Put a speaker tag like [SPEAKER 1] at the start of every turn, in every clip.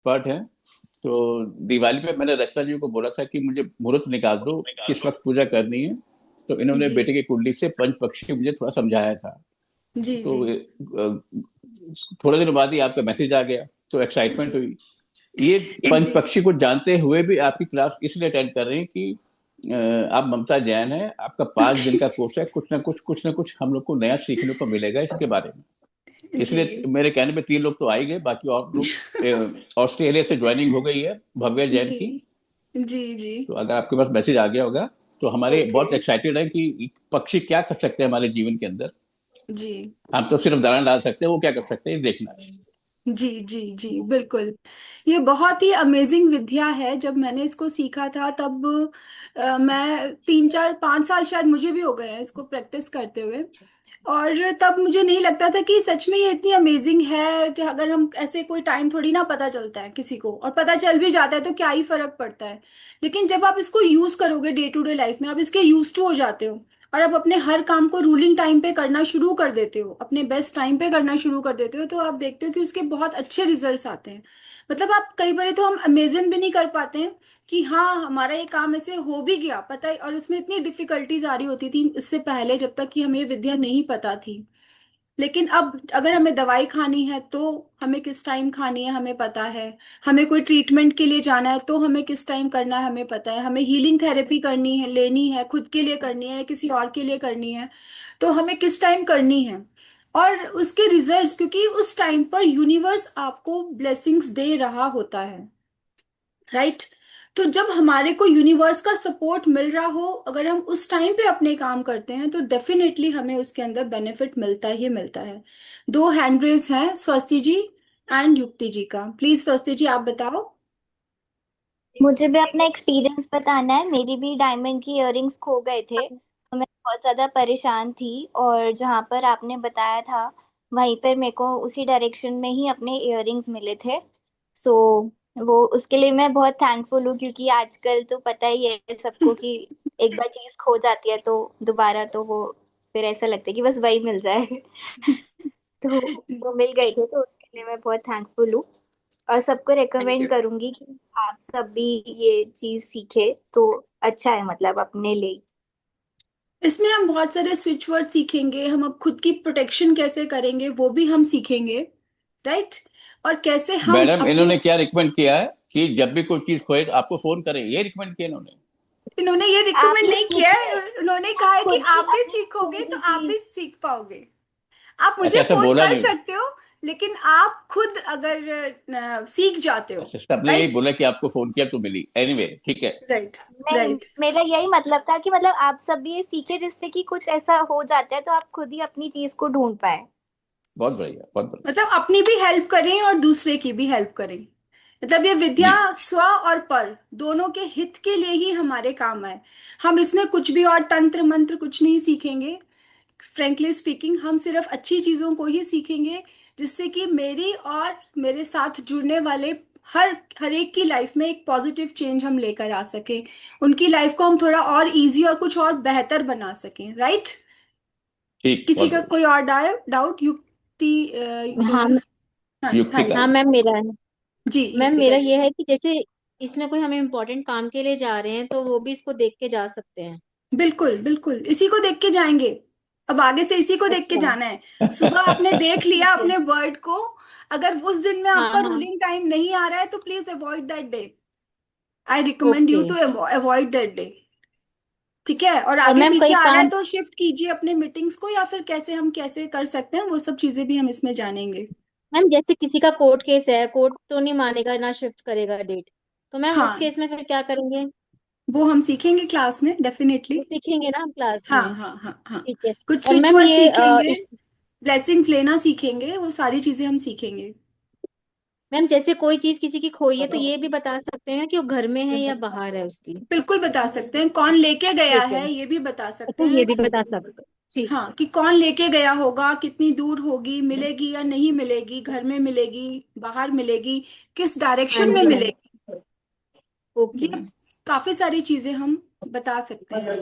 [SPEAKER 1] Part है। तो दिवाली पे मैंने रचना जी को बोला था कि मुझे मुहूर्त निकाल दो, किस वक्त पूजा करनी है। तो इन्होंने
[SPEAKER 2] जी
[SPEAKER 1] बेटे की कुंडली से पंच पक्षी मुझे थोड़ा समझाया था।
[SPEAKER 2] जी जी
[SPEAKER 1] तो थोड़े दिन बाद ही आपका मैसेज आ गया, तो एक्साइटमेंट हुई। ये पंच
[SPEAKER 2] जी
[SPEAKER 1] पक्षी को जानते हुए भी आपकी क्लास इसलिए अटेंड कर रहे हैं कि आप ममता जैन है, आपका 5 दिन का कोर्स है, कुछ ना कुछ हम लोग को नया सीखने को मिलेगा इसके बारे में।
[SPEAKER 2] जी
[SPEAKER 1] इसलिए मेरे कहने पे 3 लोग तो आ ही गए, बाकी और लोग ऑस्ट्रेलिया से ज्वाइनिंग हो गई है भव्य जैन
[SPEAKER 2] जी
[SPEAKER 1] की।
[SPEAKER 2] जी जी।
[SPEAKER 1] तो अगर आपके पास मैसेज आ गया होगा, तो हमारे
[SPEAKER 2] ओके।
[SPEAKER 1] बहुत एक्साइटेड है कि पक्षी क्या कर सकते हैं हमारे जीवन के अंदर।
[SPEAKER 2] जी
[SPEAKER 1] हम तो सिर्फ दाना डाल सकते हैं, वो क्या कर सकते हैं ये देखना है।
[SPEAKER 2] जी जी जी बिल्कुल। ये बहुत ही अमेजिंग विद्या है। जब मैंने इसको सीखा था तब मैं 3 4 5 साल शायद मुझे भी हो गए हैं इसको प्रैक्टिस करते हुए। और तब मुझे नहीं लगता था कि सच में ये इतनी अमेजिंग है। अगर हम ऐसे कोई टाइम थोड़ी ना पता चलता है किसी को, और पता चल भी जाता है तो क्या ही फर्क पड़ता है। लेकिन जब आप इसको यूज करोगे डे टू डे लाइफ में, आप इसके यूज टू हो जाते हो। और आप अपने हर काम को रूलिंग टाइम पे करना शुरू कर देते हो, अपने बेस्ट टाइम पे करना शुरू कर देते हो, तो आप देखते हो कि उसके बहुत अच्छे रिजल्ट्स आते हैं। मतलब आप कई बार तो हम इमेजिन भी नहीं कर पाते हैं कि हाँ हमारा ये काम ऐसे हो भी गया, पता है। और उसमें इतनी डिफिकल्टीज आ रही होती थी इससे पहले, जब तक कि हमें ये विद्या नहीं पता थी। लेकिन अब अगर हमें दवाई खानी है तो हमें किस टाइम खानी है हमें पता है। हमें कोई ट्रीटमेंट के लिए जाना है तो हमें किस टाइम करना है हमें पता है। हमें हीलिंग थेरेपी करनी है, लेनी है, खुद के लिए करनी है, किसी और के लिए करनी है, तो हमें किस टाइम करनी है। और उसके रिजल्ट्स, क्योंकि उस टाइम पर यूनिवर्स आपको ब्लेसिंग्स दे रहा होता है, राइट। तो जब हमारे को यूनिवर्स का सपोर्ट मिल रहा हो, अगर हम उस टाइम पे अपने काम करते हैं, तो डेफिनेटली हमें उसके अंदर बेनिफिट मिलता ही मिलता है। 2 हैंड रेस हैं, स्वस्ति जी एंड युक्ति जी का। प्लीज स्वस्ति जी आप बताओ।
[SPEAKER 3] मुझे भी अपना एक्सपीरियंस बताना है। मेरी भी डायमंड की इयररिंग्स खो गए थे, तो मैं बहुत ज़्यादा परेशान थी। और जहाँ पर आपने बताया था वहीं पर मेरे को उसी डायरेक्शन में ही अपने इयररिंग्स मिले थे। सो वो उसके लिए मैं बहुत थैंकफुल हूँ, क्योंकि आजकल तो पता ही है सबको कि एक बार चीज़ खो जाती है तो दोबारा तो वो फिर ऐसा लगता है कि बस वही मिल जाए। तो वो मिल गए थे, तो उसके लिए मैं बहुत थैंकफुल हूँ। और सबको
[SPEAKER 2] थैंक
[SPEAKER 3] रेकमेंड
[SPEAKER 2] यू।
[SPEAKER 3] करूंगी कि आप सब भी ये चीज सीखे तो अच्छा है, मतलब अपने लिए।
[SPEAKER 2] इसमें हम बहुत सारे स्विच वर्ड सीखेंगे, हम अब खुद की प्रोटेक्शन कैसे करेंगे वो भी हम सीखेंगे, राइट। और कैसे हम
[SPEAKER 1] मैडम
[SPEAKER 2] अपने,
[SPEAKER 1] इन्होंने क्या रिकमेंड किया है कि जब भी कोई चीज खोए तो आपको फोन करें, ये रिकमेंड किया इन्होंने।
[SPEAKER 2] इन्होंने ये
[SPEAKER 3] आप
[SPEAKER 2] रिकमेंड
[SPEAKER 3] ये
[SPEAKER 2] नहीं किया
[SPEAKER 3] सीखिए,
[SPEAKER 2] है, उन्होंने कहा
[SPEAKER 3] आप
[SPEAKER 2] है कि
[SPEAKER 3] खुद भी
[SPEAKER 2] आप भी
[SPEAKER 3] अपनी
[SPEAKER 2] सीखोगे
[SPEAKER 3] कोई
[SPEAKER 2] तो
[SPEAKER 3] भी
[SPEAKER 2] आप भी
[SPEAKER 3] चीज।
[SPEAKER 2] सीख पाओगे। आप
[SPEAKER 1] अच्छा,
[SPEAKER 2] मुझे
[SPEAKER 1] ऐसा
[SPEAKER 2] फोन
[SPEAKER 1] बोला
[SPEAKER 2] कर
[SPEAKER 1] नहीं।
[SPEAKER 2] सकते हो, लेकिन आप खुद अगर सीख जाते हो,
[SPEAKER 1] अच्छा, सबने यही
[SPEAKER 2] राइट।
[SPEAKER 1] बोला कि आपको फोन किया तो मिली, एनीवे ठीक है।
[SPEAKER 2] राइट
[SPEAKER 3] नहीं,
[SPEAKER 2] राइट।
[SPEAKER 3] मेरा यही मतलब था कि मतलब आप सब भी ये सीखे, जिससे कि कुछ ऐसा हो जाता है तो आप खुद ही अपनी चीज को ढूंढ पाए।
[SPEAKER 1] बहुत बढ़िया, बहुत बढ़िया।
[SPEAKER 2] मतलब अपनी भी हेल्प करें और दूसरे की भी हेल्प करें। मतलब ये विद्या
[SPEAKER 1] जी।
[SPEAKER 2] स्व और पर दोनों के हित के लिए ही हमारे काम है। हम इसमें कुछ भी और तंत्र मंत्र कुछ नहीं सीखेंगे। फ्रेंकली स्पीकिंग, हम सिर्फ अच्छी चीजों को ही सीखेंगे, जिससे कि मेरी और मेरे साथ जुड़ने वाले हर हर एक की लाइफ में एक पॉजिटिव चेंज हम लेकर आ सकें। उनकी लाइफ को हम थोड़ा और इजी और कुछ और बेहतर बना सकें, राइट।
[SPEAKER 1] ठीक,
[SPEAKER 2] किसी
[SPEAKER 1] बहुत
[SPEAKER 2] का
[SPEAKER 1] बढ़िया।
[SPEAKER 2] कोई और डाउट? युक्ति
[SPEAKER 3] हाँ
[SPEAKER 2] हाँ
[SPEAKER 1] युक्ति
[SPEAKER 2] हाँ
[SPEAKER 1] का।
[SPEAKER 3] हाँ
[SPEAKER 2] जी।
[SPEAKER 3] मैम, मेरा है।
[SPEAKER 2] जी
[SPEAKER 3] मैम
[SPEAKER 2] युक्ति का
[SPEAKER 3] मेरा
[SPEAKER 2] जी।
[SPEAKER 3] ये है कि जैसे इसमें कोई हम इम्पोर्टेंट काम के लिए जा रहे हैं तो वो भी इसको देख के जा सकते हैं।
[SPEAKER 2] बिल्कुल बिल्कुल, इसी को देख के जाएंगे। अब आगे से इसी को देख के
[SPEAKER 3] अच्छा।
[SPEAKER 2] जाना है। सुबह आपने देख लिया
[SPEAKER 3] ठीक है।
[SPEAKER 2] अपने वर्ड को, अगर उस दिन में
[SPEAKER 3] हाँ
[SPEAKER 2] आपका
[SPEAKER 3] हाँ।
[SPEAKER 2] रूलिंग टाइम नहीं आ रहा है तो please avoid that day. I recommend
[SPEAKER 3] okay.
[SPEAKER 2] You to avoid that day. ठीक है, और
[SPEAKER 3] और
[SPEAKER 2] आगे
[SPEAKER 3] मैम
[SPEAKER 2] पीछे
[SPEAKER 3] कई
[SPEAKER 2] आ रहा है
[SPEAKER 3] काम।
[SPEAKER 2] तो शिफ्ट कीजिए अपने मीटिंग्स को, या फिर कैसे हम कैसे कर सकते हैं वो सब चीजें भी हम इसमें जानेंगे।
[SPEAKER 3] मैम जैसे किसी का कोर्ट केस है, कोर्ट तो नहीं मानेगा ना शिफ्ट करेगा डेट, तो मैम उस
[SPEAKER 2] हाँ,
[SPEAKER 3] केस में फिर क्या करेंगे?
[SPEAKER 2] वो हम सीखेंगे क्लास में डेफिनेटली।
[SPEAKER 3] वो सीखेंगे ना क्लास
[SPEAKER 2] हाँ
[SPEAKER 3] में?
[SPEAKER 2] हाँ हाँ हाँ।
[SPEAKER 3] ठीक है।
[SPEAKER 2] कुछ
[SPEAKER 3] और
[SPEAKER 2] स्विच
[SPEAKER 3] मैम
[SPEAKER 2] वर्ड
[SPEAKER 3] ये
[SPEAKER 2] सीखेंगे,
[SPEAKER 3] इस
[SPEAKER 2] ब्लेसिंग्स लेना सीखेंगे, वो सारी चीजें हम सीखेंगे।
[SPEAKER 3] मैम जैसे कोई चीज किसी की खोई है तो ये भी बता सकते हैं कि वो घर में है या बाहर है उसकी?
[SPEAKER 2] बिल्कुल बता सकते हैं, कौन लेके गया
[SPEAKER 3] ठीक है।
[SPEAKER 2] है ये भी बता सकते
[SPEAKER 3] अच्छा, ये
[SPEAKER 2] हैं।
[SPEAKER 3] भी बता सकते हैं। ठीक
[SPEAKER 2] हाँ,
[SPEAKER 3] है।
[SPEAKER 2] कि कौन लेके गया होगा, कितनी दूर होगी, मिलेगी या नहीं मिलेगी, घर में मिलेगी, बाहर मिलेगी, किस
[SPEAKER 3] हाँ
[SPEAKER 2] डायरेक्शन में
[SPEAKER 3] जी मैम।
[SPEAKER 2] मिलेगी।
[SPEAKER 3] ओके
[SPEAKER 2] ये
[SPEAKER 3] मैम।
[SPEAKER 2] काफी सारी चीजें हम बता सकते हैं।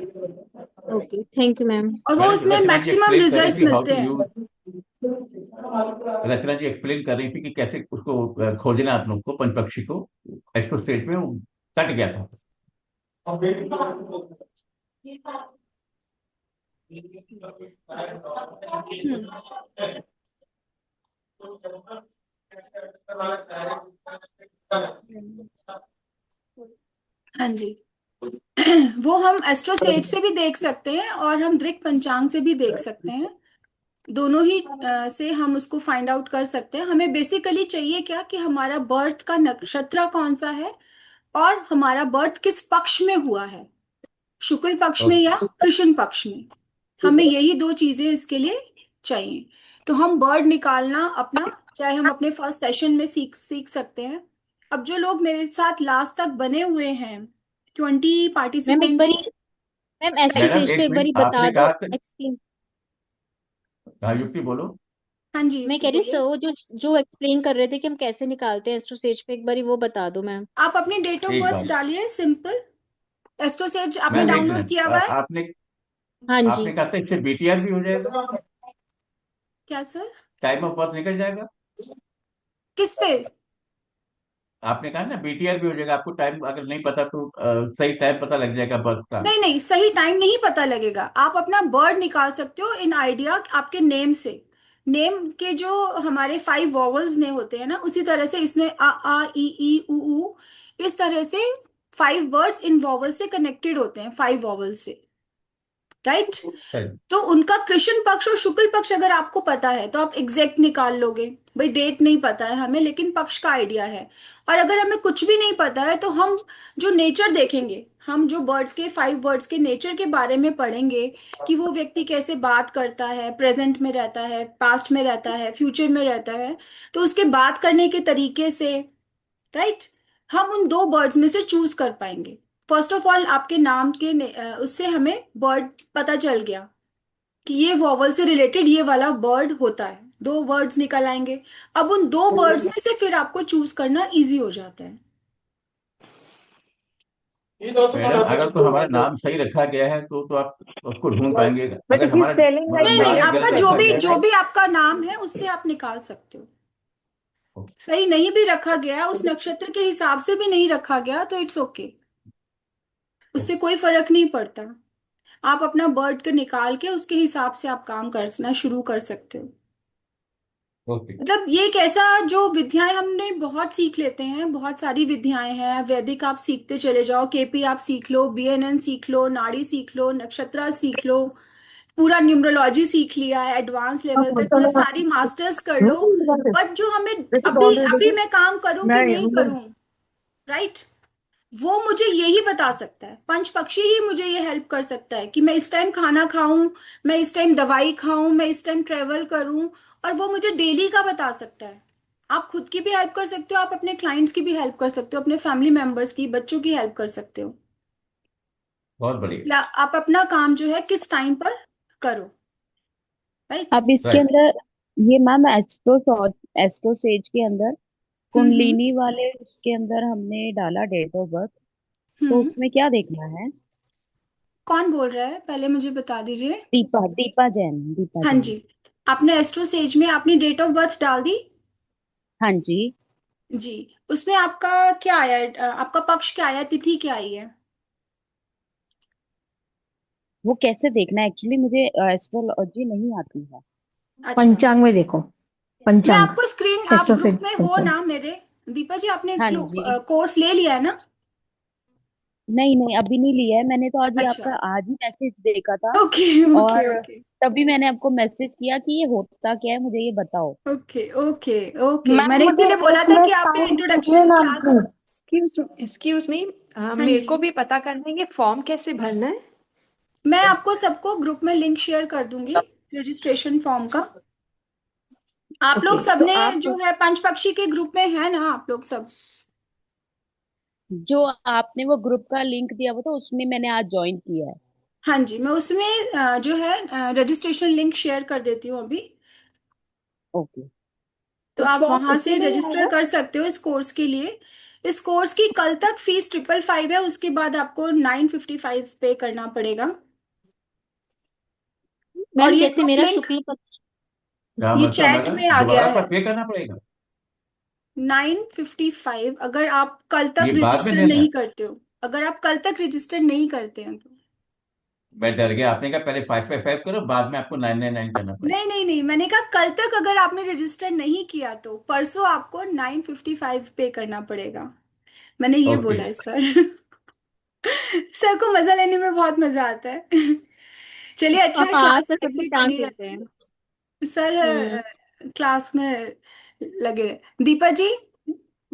[SPEAKER 3] Okay, thank you ma'am.
[SPEAKER 2] और वो
[SPEAKER 1] मैडम
[SPEAKER 2] उसमें
[SPEAKER 1] रचना जी
[SPEAKER 2] मैक्सिमम
[SPEAKER 1] एक्सप्लेन कर रही
[SPEAKER 2] रिजल्ट्स
[SPEAKER 1] थी हाउ
[SPEAKER 2] मिलते
[SPEAKER 1] टू
[SPEAKER 2] हैं।
[SPEAKER 1] यूज। रचना जी एक्सप्लेन कर रही थी कि कैसे उसको खोजना है आप लोग को, पंच पक्षी को। एक्सप्रो स्टेज में वो कट गया था।
[SPEAKER 2] हम्म। हाँ जी। वो हम एस्ट्रोसेट से भी देख सकते हैं और हम दृक पंचांग से भी देख सकते हैं। दोनों ही से हम उसको फाइंड आउट कर सकते हैं। हमें बेसिकली चाहिए क्या कि हमारा बर्थ का नक्षत्र कौन सा है और हमारा बर्थ किस पक्ष में हुआ है, शुक्ल पक्ष में या कृष्ण पक्ष में। हमें यही दो चीजें इसके लिए चाहिए। तो हम बर्ड निकालना अपना, चाहे हम अपने फर्स्ट सेशन में सीख सीख सकते हैं। अब जो लोग मेरे साथ लास्ट तक बने हुए हैं, 20
[SPEAKER 3] मैम एक
[SPEAKER 2] पार्टिसिपेंट्स।
[SPEAKER 3] बारी, मैम एस्ट्रो
[SPEAKER 1] मैडम
[SPEAKER 3] सेज पे
[SPEAKER 1] एक
[SPEAKER 3] एक
[SPEAKER 1] मिनट,
[SPEAKER 3] बारी बता
[SPEAKER 1] आपने
[SPEAKER 3] दो,
[SPEAKER 1] कहा था।
[SPEAKER 3] एक्सप्लेन।
[SPEAKER 1] हाँ, युक्ति बोलो।
[SPEAKER 2] हाँ जी,
[SPEAKER 3] मैं
[SPEAKER 2] युक्ति
[SPEAKER 3] कह रही हूँ
[SPEAKER 2] बोलिए।
[SPEAKER 3] वो जो एक्सप्लेन कर रहे थे कि हम कैसे निकालते हैं एस्ट्रो सेज पे, एक बारी वो बता दो मैम।
[SPEAKER 2] आप अपनी डेट ऑफ
[SPEAKER 1] एक
[SPEAKER 2] बर्थ
[SPEAKER 1] बार
[SPEAKER 2] डालिए, सिंपल। एस्ट्रोसेज आपने
[SPEAKER 1] मैम, एक
[SPEAKER 2] डाउनलोड
[SPEAKER 1] मिनट,
[SPEAKER 2] किया हुआ है?
[SPEAKER 1] आपने
[SPEAKER 3] हाँ जी।
[SPEAKER 1] आपने कहा था इससे बीटीआर भी हो जाएगा,
[SPEAKER 2] क्या सर?
[SPEAKER 1] टाइम ऑफ बर्थ निकल जाएगा।
[SPEAKER 2] किस पे?
[SPEAKER 1] आपने कहा ना बीटीआर भी हो जाएगा, आपको टाइम अगर नहीं पता तो सही टाइम पता लग जाएगा बर्थ का।
[SPEAKER 2] नहीं नहीं, सही टाइम नहीं पता लगेगा। आप अपना बर्ड निकाल सकते हो इन आइडिया आपके नेम से। नेम के जो हमारे 5 वॉवल्स ने होते हैं ना, उसी तरह से इसमें आ ई उ ऊ, इस तरह से 5 वर्ड्स इन वॉवल से कनेक्टेड होते हैं, 5 वॉवल से, राइट।
[SPEAKER 1] सही।
[SPEAKER 2] तो उनका कृष्ण पक्ष और शुक्ल पक्ष अगर आपको पता है तो आप एग्जैक्ट निकाल लोगे। भाई डेट नहीं पता है हमें, लेकिन पक्ष का आइडिया है। और अगर हमें कुछ भी नहीं पता है तो हम जो नेचर देखेंगे, हम जो बर्ड्स के 5 बर्ड्स के नेचर के बारे में पढ़ेंगे कि वो व्यक्ति कैसे बात करता है, प्रेजेंट में रहता है, पास्ट में रहता है, फ्यूचर में रहता है। तो उसके बात करने के तरीके से, राइट, हम उन 2 बर्ड्स में से चूज कर पाएंगे। फर्स्ट ऑफ ऑल आपके नाम के उससे हमें बर्ड पता चल गया कि ये वॉवल से रिलेटेड ये वाला बर्ड होता है। 2 वर्ड्स निकल आएंगे। अब उन 2 बर्ड्स में से फिर आपको चूज करना इजी हो जाता है।
[SPEAKER 1] मैडम अगर तो हमारा नाम सही रखा गया है तो आप उसको ढूंढ पाएंगे।
[SPEAKER 4] बट
[SPEAKER 1] अगर
[SPEAKER 4] इट इज
[SPEAKER 1] हमारा
[SPEAKER 4] सेलिंग लाइक
[SPEAKER 2] नहीं
[SPEAKER 1] मतलब
[SPEAKER 2] नहीं,
[SPEAKER 1] नाम ही
[SPEAKER 2] आपका
[SPEAKER 1] गलत
[SPEAKER 2] जो
[SPEAKER 1] रखा
[SPEAKER 2] भी
[SPEAKER 1] गया है
[SPEAKER 2] जो
[SPEAKER 1] तो
[SPEAKER 2] भी आपका नाम है उससे आप निकाल सकते हो। सही नहीं भी रखा गया, उस नक्षत्र के हिसाब से भी नहीं रखा गया तो इट्स ओके, उससे कोई फर्क नहीं पड़ता। आप अपना बर्ड को निकाल के उसके हिसाब से आप काम करना शुरू कर सकते हो।
[SPEAKER 1] ओके।
[SPEAKER 2] मतलब ये एक ऐसा, जो विद्याएं हमने बहुत सीख लेते हैं, बहुत सारी विद्याएं हैं। वैदिक आप सीखते चले जाओ, केपी आप सीख लो, बीएनएन सीख लो, नाड़ी सीख लो, नक्षत्र सीख लो, पूरा न्यूमरोलॉजी सीख लिया है एडवांस लेवल तक, मतलब सारी मास्टर्स कर लो। बट जो हमें अभी अभी मैं काम करूं कि नहीं करूं, राइट, वो मुझे यही बता सकता है। पंच पक्षी ही मुझे ये हेल्प कर सकता है कि मैं इस टाइम खाना खाऊं, मैं इस टाइम दवाई खाऊं, मैं इस टाइम ट्रेवल करूं। और वो मुझे डेली का बता सकता है। आप खुद की भी हेल्प कर सकते हो, आप अपने क्लाइंट्स की भी हेल्प कर सकते हो, अपने फैमिली मेंबर्स की, बच्चों की हेल्प कर सकते हो।
[SPEAKER 1] बहुत बढ़िया।
[SPEAKER 2] आप अपना काम जो है किस टाइम पर करो, राइट।
[SPEAKER 3] अब इसके
[SPEAKER 1] राइट।
[SPEAKER 3] अंदर ये मैम एस्ट्रो सेज के अंदर
[SPEAKER 2] हम्म।
[SPEAKER 3] कुंडलिनी वाले उसके अंदर हमने डाला डेट ऑफ बर्थ, तो
[SPEAKER 2] हम्म।
[SPEAKER 3] उसमें क्या देखना है?
[SPEAKER 2] कौन बोल रहा है पहले मुझे बता दीजिए।
[SPEAKER 3] दीपा दीपा जैन, दीपा
[SPEAKER 2] हाँ
[SPEAKER 3] जैन।
[SPEAKER 2] जी। आपने एस्ट्रो सेज में अपनी डेट ऑफ बर्थ डाल दी?
[SPEAKER 3] हाँ जी।
[SPEAKER 2] जी। उसमें आपका क्या आया है, आपका पक्ष क्या आया है, तिथि क्या आई है?
[SPEAKER 3] वो कैसे देखना है? एक्चुअली मुझे एस्ट्रोलॉजी नहीं आती है।
[SPEAKER 2] अच्छा।
[SPEAKER 4] पंचांग में देखो,
[SPEAKER 2] मैं
[SPEAKER 4] पंचांग,
[SPEAKER 2] आपको स्क्रीन, आप
[SPEAKER 4] एस्ट्रो से
[SPEAKER 2] ग्रुप में हो
[SPEAKER 4] पंचांग।
[SPEAKER 2] ना मेरे? दीपा जी, आपने
[SPEAKER 3] हाँ जी।
[SPEAKER 2] कोर्स ले लिया है ना?
[SPEAKER 3] नहीं नहीं, अभी नहीं लिया है मैंने, तो आज ये
[SPEAKER 2] अच्छा।
[SPEAKER 3] आपका आज ही मैसेज देखा था।
[SPEAKER 2] ओके ओके
[SPEAKER 3] और
[SPEAKER 2] ओके
[SPEAKER 3] तभी मैंने आपको मैसेज किया कि ये होता क्या है, मुझे ये बताओ।
[SPEAKER 2] ओके ओके ओके,
[SPEAKER 4] मैम
[SPEAKER 2] मैंने
[SPEAKER 4] मुझे
[SPEAKER 2] इसीलिए बोला
[SPEAKER 4] एक
[SPEAKER 2] था
[SPEAKER 4] मिनट
[SPEAKER 2] कि आप
[SPEAKER 4] टाइम दीजिए
[SPEAKER 2] इंट्रोडक्शन
[SPEAKER 4] ना
[SPEAKER 2] क्लास।
[SPEAKER 4] प्लीज।
[SPEAKER 5] एक्सक्यूज मी,
[SPEAKER 2] हाँ
[SPEAKER 5] मेरे
[SPEAKER 2] जी।
[SPEAKER 5] को भी पता करना है ये फॉर्म कैसे भरना है।
[SPEAKER 2] मैं आपको सबको ग्रुप में लिंक शेयर कर दूंगी, रजिस्ट्रेशन फॉर्म का। आप लोग
[SPEAKER 5] ओके, तो
[SPEAKER 2] सबने
[SPEAKER 5] आप
[SPEAKER 2] जो है पंचपक्षी के ग्रुप में है ना, आप लोग सब?
[SPEAKER 3] जो आपने वो ग्रुप का लिंक दिया हुआ था उसमें मैंने आज ज्वाइन किया है।
[SPEAKER 2] हाँ जी, मैं उसमें जो है रजिस्ट्रेशन लिंक शेयर कर देती हूँ अभी।
[SPEAKER 3] ओके।
[SPEAKER 2] तो
[SPEAKER 3] तो
[SPEAKER 2] आप
[SPEAKER 3] फॉर्म
[SPEAKER 2] वहां
[SPEAKER 3] उसी
[SPEAKER 2] से
[SPEAKER 3] में ही
[SPEAKER 2] रजिस्टर
[SPEAKER 3] आएगा?
[SPEAKER 2] कर सकते हो इस कोर्स के लिए। इस कोर्स की कल तक फीस 555 है, उसके बाद आपको 955 पे करना पड़ेगा। और
[SPEAKER 3] मैम
[SPEAKER 2] ये
[SPEAKER 3] जैसे
[SPEAKER 2] ग्रुप
[SPEAKER 3] मेरा
[SPEAKER 2] लिंक,
[SPEAKER 3] शुक्ल पक्ष,
[SPEAKER 1] क्या
[SPEAKER 2] ये
[SPEAKER 1] मतलब
[SPEAKER 2] चैट में आ गया
[SPEAKER 1] दोबारा
[SPEAKER 2] है।
[SPEAKER 1] पर पे करना पड़ेगा?
[SPEAKER 2] 955, अगर आप कल तक
[SPEAKER 1] ये बाद में
[SPEAKER 2] रजिस्टर
[SPEAKER 1] देना है?
[SPEAKER 2] नहीं करते हो, अगर आप कल तक रजिस्टर नहीं करते हैं तो।
[SPEAKER 1] मैं डर गया, आपने कहा पहले 555 करो, बाद में आपको 999 करना पड़ेगा।
[SPEAKER 2] नहीं नहीं नहीं, मैंने कहा कल तक अगर आपने रजिस्टर नहीं किया तो परसों आपको 955 पे करना पड़ेगा। मैंने ये
[SPEAKER 1] ओके।
[SPEAKER 2] बोला है सर। सर को मजा लेने में बहुत मजा आता है। चलिए, अच्छा है
[SPEAKER 5] हाँ,
[SPEAKER 2] क्लास
[SPEAKER 5] सर
[SPEAKER 2] में
[SPEAKER 5] सबको
[SPEAKER 2] भी
[SPEAKER 5] चांस
[SPEAKER 2] बनी
[SPEAKER 5] देते हैं।
[SPEAKER 2] रहती है सर।
[SPEAKER 5] हम्म।
[SPEAKER 2] क्लास में लगे रहे। दीपा जी,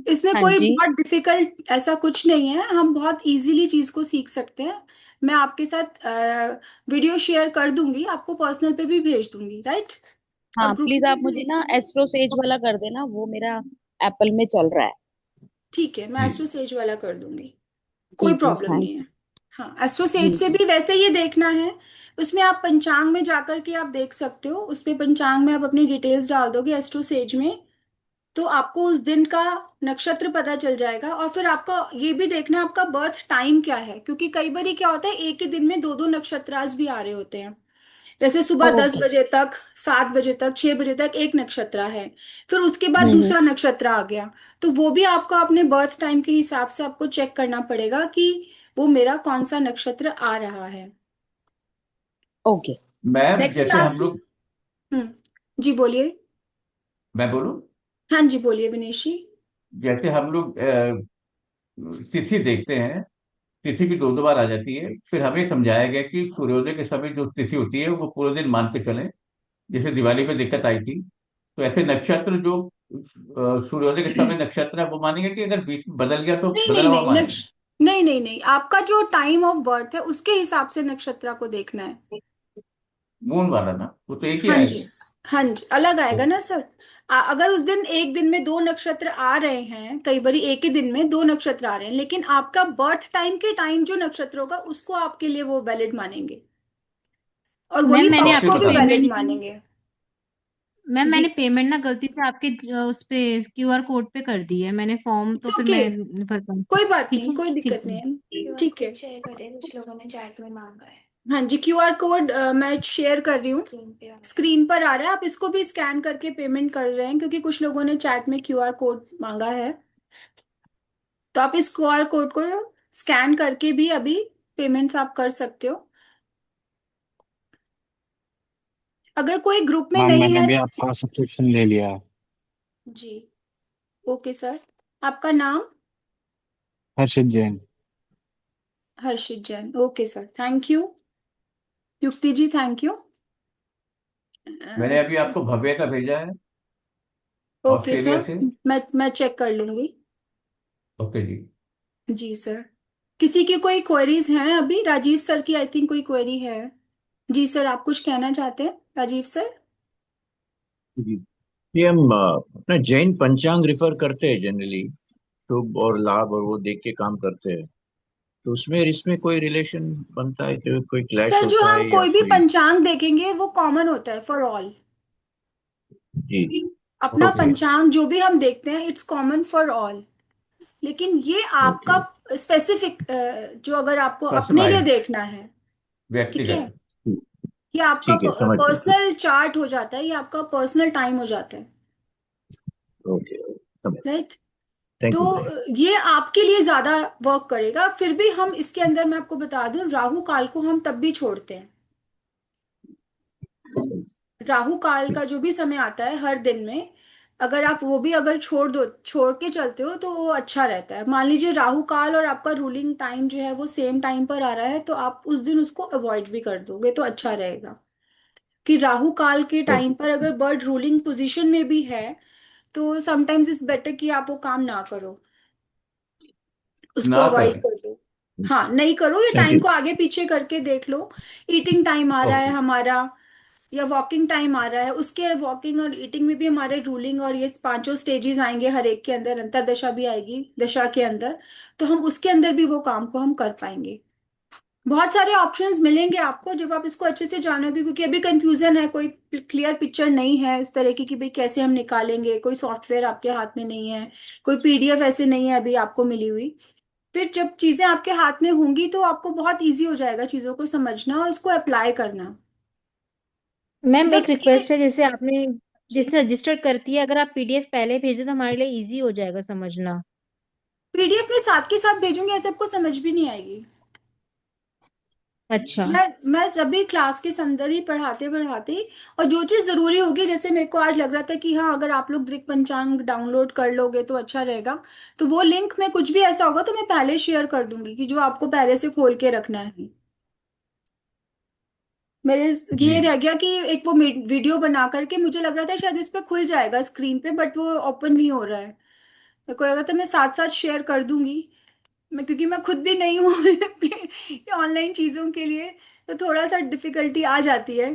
[SPEAKER 2] इसमें
[SPEAKER 5] हाँ
[SPEAKER 2] कोई
[SPEAKER 5] जी।
[SPEAKER 2] बहुत डिफिकल्ट ऐसा कुछ नहीं है, हम बहुत इजीली चीज को सीख सकते हैं। मैं आपके साथ वीडियो शेयर कर दूंगी, आपको पर्सनल पे भी भेज दूंगी, राइट? और
[SPEAKER 4] हाँ
[SPEAKER 2] ग्रुप
[SPEAKER 4] प्लीज,
[SPEAKER 2] में
[SPEAKER 4] आप
[SPEAKER 2] भी
[SPEAKER 4] मुझे
[SPEAKER 2] भेज
[SPEAKER 4] ना
[SPEAKER 2] दूंगी।
[SPEAKER 4] एस्ट्रो सेज वाला कर देना, वो मेरा एप्पल में चल रहा है।
[SPEAKER 2] ठीक है, मैं
[SPEAKER 1] जी।
[SPEAKER 2] एस्ट्रो सेज वाला कर दूंगी।
[SPEAKER 4] जी
[SPEAKER 2] कोई
[SPEAKER 4] जी
[SPEAKER 2] प्रॉब्लम
[SPEAKER 4] हाँ।
[SPEAKER 2] नहीं है। हाँ, एस्ट्रो
[SPEAKER 4] जी
[SPEAKER 2] सेज से
[SPEAKER 4] जी।
[SPEAKER 2] भी वैसे ये देखना है। उसमें आप पंचांग में जाकर के आप देख सकते हो, उसमें पंचांग में आप अपनी डिटेल्स डाल दोगे एस्ट्रो सेज में, तो आपको उस दिन का नक्षत्र पता चल जाएगा। और फिर आपका ये भी देखना है आपका बर्थ टाइम क्या है, क्योंकि कई बार क्या होता है, एक ही दिन में दो दो नक्षत्रास भी आ रहे होते हैं। जैसे सुबह दस
[SPEAKER 4] ओके।
[SPEAKER 2] बजे तक 7 बजे तक 6 बजे तक एक नक्षत्र है, फिर उसके बाद
[SPEAKER 4] हम्म।
[SPEAKER 2] दूसरा नक्षत्र आ गया। तो वो भी आपको अपने बर्थ टाइम के हिसाब से आपको चेक करना पड़ेगा कि वो मेरा कौन सा नक्षत्र आ रहा है।
[SPEAKER 4] ओके।
[SPEAKER 1] मैम
[SPEAKER 2] नेक्स्ट
[SPEAKER 1] जैसे
[SPEAKER 2] क्लास।
[SPEAKER 1] हम लोग,
[SPEAKER 2] जी बोलिए।
[SPEAKER 1] मैं बोलूं,
[SPEAKER 2] हाँ जी, बोलिए विनेश जी।
[SPEAKER 1] जैसे हम लोग तिथि देखते हैं, तिथि भी दो दो बार आ जाती है, फिर हमें समझाया गया कि सूर्योदय के समय जो तिथि होती है वो पूरे दिन मान के चलें। जैसे दिवाली पे दिक्कत आई थी, तो ऐसे नक्षत्र जो सूर्योदय के समय नक्षत्र है वो मानेंगे, कि अगर बीच में बदल गया तो
[SPEAKER 2] नहीं नहीं
[SPEAKER 1] बदला हुआ
[SPEAKER 2] नहीं,
[SPEAKER 1] मानेंगे?
[SPEAKER 2] नहीं नहीं नहीं, आपका जो टाइम ऑफ बर्थ है उसके हिसाब से नक्षत्र को देखना है।
[SPEAKER 1] मून वाला ना, वो तो एक ही
[SPEAKER 2] हाँ जी।
[SPEAKER 1] आएगा।
[SPEAKER 2] हाँ जी, अलग आएगा
[SPEAKER 1] तो
[SPEAKER 2] ना सर। अगर उस दिन एक दिन में दो नक्षत्र आ रहे हैं, कई बार एक ही दिन में दो नक्षत्र आ रहे हैं, लेकिन आपका बर्थ टाइम के टाइम जो नक्षत्र होगा उसको आपके लिए वो वैलिड मानेंगे, और
[SPEAKER 6] मैम
[SPEAKER 2] वही
[SPEAKER 6] मैंने
[SPEAKER 2] पक्ष
[SPEAKER 1] और फिर
[SPEAKER 2] को
[SPEAKER 6] आपकी
[SPEAKER 2] भी
[SPEAKER 1] बताना।
[SPEAKER 2] वैलिड
[SPEAKER 6] पेमेंट
[SPEAKER 2] मानेंगे।
[SPEAKER 6] मैम
[SPEAKER 2] जी।
[SPEAKER 6] मैंने पेमेंट ना गलती से आपके उस पे QR कोड पे कर दी है मैंने फॉर्म,
[SPEAKER 2] इट्स
[SPEAKER 6] तो फिर
[SPEAKER 2] ओके,
[SPEAKER 6] मैं नहीं भर पाऊंगी।
[SPEAKER 2] कोई बात
[SPEAKER 6] ठीक
[SPEAKER 2] नहीं,
[SPEAKER 6] है
[SPEAKER 2] कोई
[SPEAKER 6] ठीक
[SPEAKER 2] दिक्कत
[SPEAKER 6] है।
[SPEAKER 2] नहीं है, ठीक है। शेयर कर दे, कुछ लोगों ने चैट में मांगा है। हाँ जी, QR कोड मैं शेयर कर रही हूँ। स्क्रीन पर आ रहा है, आप इसको भी स्कैन करके पेमेंट कर रहे हैं, क्योंकि कुछ लोगों ने चैट में QR कोड मांगा है। तो आप इस QR कोड को स्कैन करके भी अभी पेमेंट्स आप कर सकते हो। अगर कोई ग्रुप में
[SPEAKER 7] मैम
[SPEAKER 2] नहीं
[SPEAKER 7] मैंने
[SPEAKER 2] है।
[SPEAKER 7] भी आपका सब्सक्रिप्शन ले लिया है।
[SPEAKER 2] जी, ओके सर। आपका नाम?
[SPEAKER 7] Harshit Jain.
[SPEAKER 2] Harshit Jain, okay sir, thank you. Yukti ji, thank you.
[SPEAKER 1] मैंने अभी आपको भव्य का भेजा है,
[SPEAKER 2] ओके
[SPEAKER 1] ऑस्ट्रेलिया
[SPEAKER 2] सर,
[SPEAKER 1] से।
[SPEAKER 2] मैं चेक कर लूंगी।
[SPEAKER 1] ओके जी।
[SPEAKER 2] जी सर। किसी की कोई क्वेरीज हैं अभी? राजीव सर की आई थिंक कोई क्वेरी है। जी सर, आप कुछ कहना चाहते हैं राजीव सर?
[SPEAKER 8] जी, ये हम अपना जैन पंचांग रिफर करते हैं जनरली, शुभ और लाभ और वो देख के काम करते हैं। तो उसमें इसमें कोई रिलेशन बनता है, कि कोई क्लैश
[SPEAKER 2] सर, जो
[SPEAKER 8] होता
[SPEAKER 2] हम
[SPEAKER 8] है या
[SPEAKER 2] कोई भी
[SPEAKER 8] कोई?
[SPEAKER 2] पंचांग देखेंगे वो कॉमन होता है फॉर ऑल।
[SPEAKER 8] जी।
[SPEAKER 2] अपना
[SPEAKER 8] ओके।
[SPEAKER 2] पंचांग जो भी हम देखते हैं इट्स कॉमन फॉर ऑल। लेकिन ये आपका
[SPEAKER 8] ओके।
[SPEAKER 2] स्पेसिफिक, जो अगर आपको अपने लिए
[SPEAKER 1] कस्टमाइज,
[SPEAKER 2] देखना है, ठीक है,
[SPEAKER 1] व्यक्तिगत।
[SPEAKER 2] ये आपका
[SPEAKER 8] ठीक है, समझ गया।
[SPEAKER 2] पर्सनल चार्ट हो जाता है, ये आपका पर्सनल टाइम हो जाता है,
[SPEAKER 8] ओके, समझ।
[SPEAKER 2] राइट? तो
[SPEAKER 8] थैंक यू।
[SPEAKER 2] ये आपके लिए ज्यादा वर्क करेगा। फिर भी हम इसके अंदर, मैं आपको बता दूं, राहु काल को हम तब भी छोड़ते हैं। राहु काल का जो भी समय आता है हर दिन में, अगर आप वो भी अगर छोड़ के चलते हो तो वो अच्छा रहता है। मान लीजिए राहु काल और आपका रूलिंग टाइम जो है वो सेम टाइम पर आ रहा है, तो आप उस दिन उसको अवॉइड भी कर दोगे तो अच्छा रहेगा। कि राहु काल के टाइम
[SPEAKER 8] ओके।
[SPEAKER 2] पर अगर बर्ड रूलिंग पोजीशन में भी है तो समटाइम्स इट्स बेटर कि आप वो काम ना करो, उसको
[SPEAKER 1] ना
[SPEAKER 2] अवॉइड
[SPEAKER 1] करें।
[SPEAKER 2] कर दो। हाँ, नहीं करो, ये
[SPEAKER 8] थैंक
[SPEAKER 2] टाइम
[SPEAKER 8] यू।
[SPEAKER 2] को आगे पीछे करके देख लो। ईटिंग टाइम आ रहा है
[SPEAKER 1] ओके।
[SPEAKER 2] हमारा, या वॉकिंग टाइम आ रहा है, उसके वॉकिंग और ईटिंग में भी हमारे रूलिंग और ये पांचों स्टेजेस आएंगे, हर एक के अंदर अंतरदशा भी आएगी दशा के अंदर। तो हम उसके अंदर भी वो काम को हम कर पाएंगे। बहुत सारे ऑप्शंस मिलेंगे आपको जब आप इसको अच्छे से जानोगे, क्योंकि अभी कंफ्यूजन है, कोई क्लियर पिक्चर नहीं है इस तरह की कि भाई कैसे हम निकालेंगे, कोई सॉफ्टवेयर आपके हाथ में नहीं है, कोई PDF ऐसे नहीं है अभी आपको मिली हुई। फिर जब चीजें आपके हाथ में होंगी तो आपको बहुत इजी हो जाएगा चीजों को समझना और उसको अप्लाई करना।
[SPEAKER 6] मैम
[SPEAKER 2] जब
[SPEAKER 6] एक
[SPEAKER 2] ये
[SPEAKER 6] रिक्वेस्ट है, जैसे आपने जिसने रजिस्टर करती है, अगर आप पीडीएफ पहले भेज दे तो हमारे लिए इजी हो जाएगा समझना।
[SPEAKER 2] पीडीएफ में साथ के साथ भेजूंगी, ऐसे आपको समझ भी नहीं आएगी।
[SPEAKER 6] अच्छा।
[SPEAKER 2] मैं सभी क्लास के अंदर ही पढ़ाते पढ़ाते, और जो चीज़ ज़रूरी होगी, जैसे मेरे को आज लग रहा था कि हाँ अगर आप लोग दृक पंचांग डाउनलोड कर लोगे तो अच्छा रहेगा, तो वो लिंक में कुछ भी ऐसा होगा तो मैं पहले शेयर कर दूंगी कि जो आपको पहले से खोल के रखना है। मेरे
[SPEAKER 1] जी।
[SPEAKER 2] ये रह गया कि एक वो वीडियो बना करके, मुझे लग रहा था शायद इस पे खुल जाएगा स्क्रीन पे, बट वो ओपन नहीं हो रहा है। मेरे को लगा था मैं साथ साथ शेयर कर दूंगी, मैं क्योंकि मैं खुद भी नहीं हूँ ऑनलाइन चीज़ों के लिए, तो थोड़ा सा डिफिकल्टी आ जाती है,